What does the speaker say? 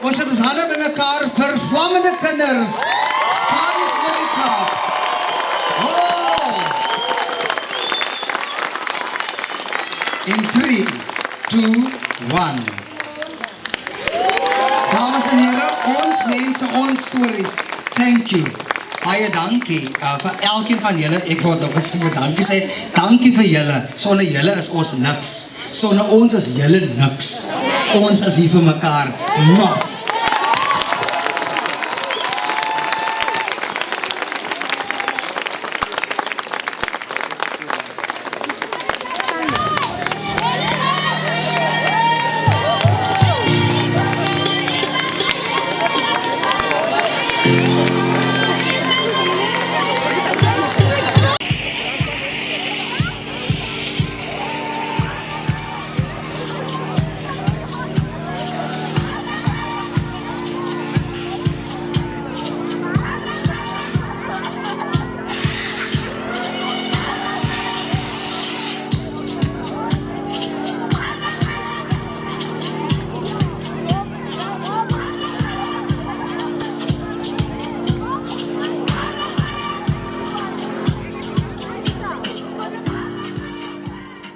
Ons sit ons hande by mekaar vir vlammende kinders. Skaries oor die Kaap. Oh! In 3, 2, 1. Dames en heren, ons mense, ons stories. Thank you. Baie dankie vir elkeen van julle. Ek wil nog eens dankie sê. Dankie vir julle. Sonder julle is ons niks. Sonder ons is julle niks. Ons is hier vir mekaar. Mas.